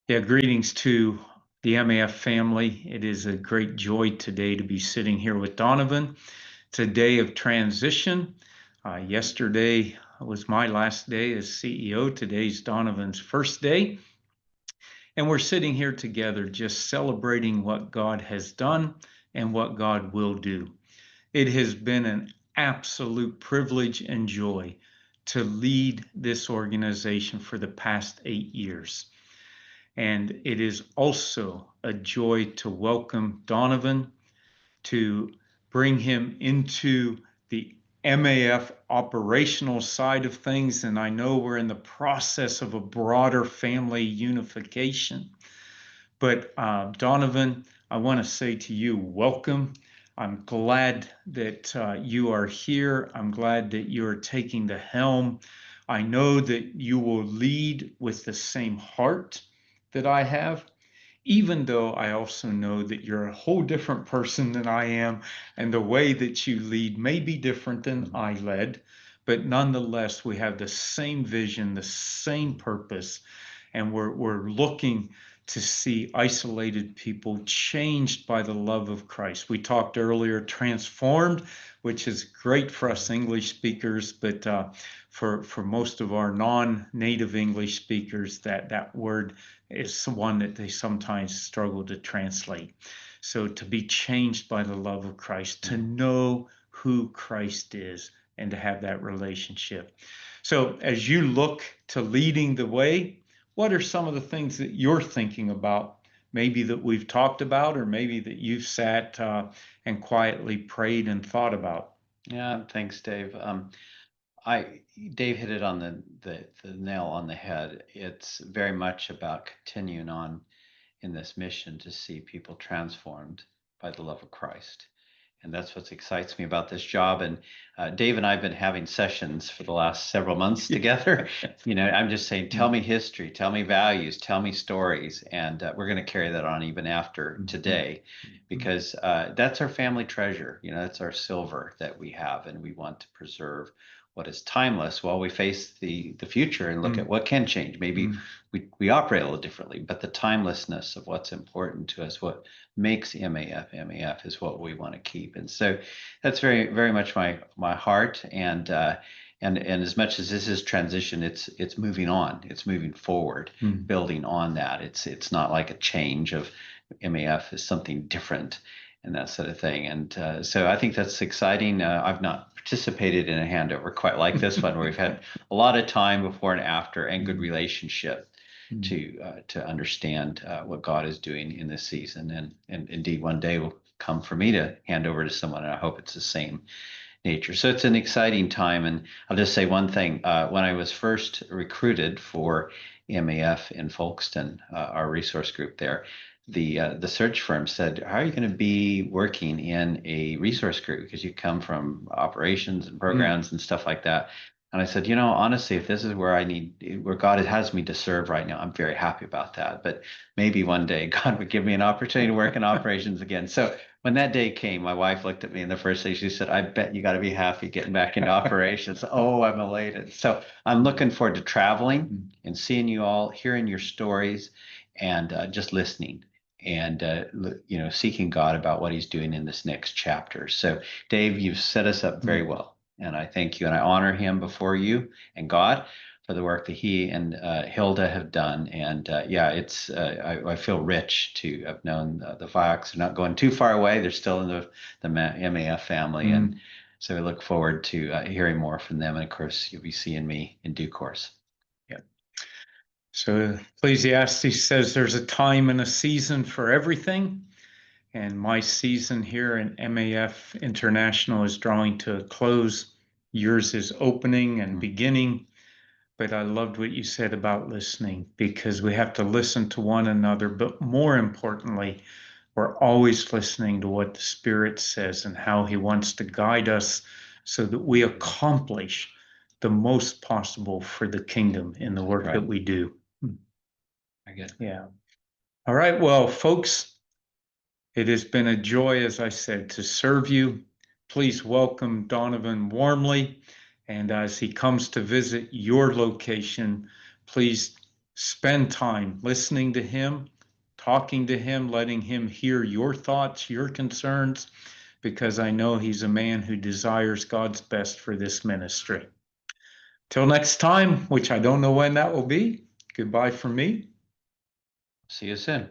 Yeah, greetings to the MAF family. It is a great joy today to be sitting here with Donovan. It's a day of transition. Yesterday was my last day as CEO. Today's Donovan's first day. And we're sitting here together just celebrating what God has done and what God will do. It has been an absolute privilege and joy to lead this organization for the past 8 years. And it is also a joy to welcome Donovan, to bring him into the MAF operational side of things. And I know we're in the process of a broader family unification. But Donovan, I want to say to you, welcome. I'm glad that you are here. I'm glad that you are taking the helm. I know that you will lead with the same heart that I have, even though I also know that you're a whole different person than I am, and the way that you lead may be different than I led, but nonetheless, we have the same vision, the same purpose, and we're looking to see isolated people changed by the love of Christ. We talked earlier, transformed, which is great for us English speakers, but for most of our non-native English speakers, that word is one that they sometimes struggle to translate. So to be changed by the love of Christ, to know who Christ is, and to have that relationship. So as you look to leading the way, what are some of the things that you're thinking about, maybe that we've talked about, or maybe that you've sat and quietly prayed and thought about? Yeah, thanks, Dave. Dave hit it on the nail on the head. It's very much about continuing on in this mission to see people transformed by the love of Christ. And that's what excites me about this job. And Dave and I have been having sessions for the last several months together. I'm just saying, tell me history, tell me values, tell me stories. And we're going to carry that on even after today, because that's our family treasure. That's our silver that we have, and we want to preserve what is timeless while we face the future and look at what can change. Maybe we operate a little differently, but the timelessness of what's important to us, what makes MAF is what we want to keep. And so that's very, very much my heart. And as much as this is transition, it's moving on, it's moving forward, building on that. It's not like a change of MAF is something different and that sort of thing. And so I think that's exciting. I've not participated in a handover quite like this one, where we've had a lot of time before and after and good relationship to understand what God is doing in this season. And indeed, one day will come for me to hand over to someone, and I hope it's the same nature. So it's an exciting time. And I'll just say one thing. When I was first recruited for MAF in Folkestone, our resource group there, the search firm said, "How are you going to be working in a resource group? Because you come from operations and programs and stuff like that." And I said, honestly, if this is where God has me to serve right now, I'm very happy about that. But maybe one day God would give me an opportunity to work in operations again. So when that day came, my wife looked at me, and the first thing she said, "I bet you got to be happy getting back into operations." Oh, I'm elated. So I'm looking forward to traveling and seeing you all, hearing your stories, and just listening and seeking God about what He's doing in this next chapter. So, Dave, you've set us up very well, and I thank you, and I honor him before you and God for the work that he and Hilda have done. And I feel rich to have known the Fox. They're not going too far away. They're still in the MAF family, and so we look forward to hearing more from them. And of course, you'll be seeing me in due course. So Ecclesiastes says there's a time and a season for everything. And my season here in MAF International is drawing to a close. Yours is opening and beginning. But I loved what you said about listening, because we have to listen to one another. But more importantly, we're always listening to what the Spirit says and how He wants to guide us so that we accomplish the most possible for the kingdom in the work that we do. Yeah. All right. Well, folks, it has been a joy, as I said, to serve you. Please welcome Donovan warmly. And as he comes to visit your location, please spend time listening to him, talking to him, letting him hear your thoughts, your concerns, because I know he's a man who desires God's best for this ministry. Till next time, which I don't know when that will be, goodbye from me. See you soon.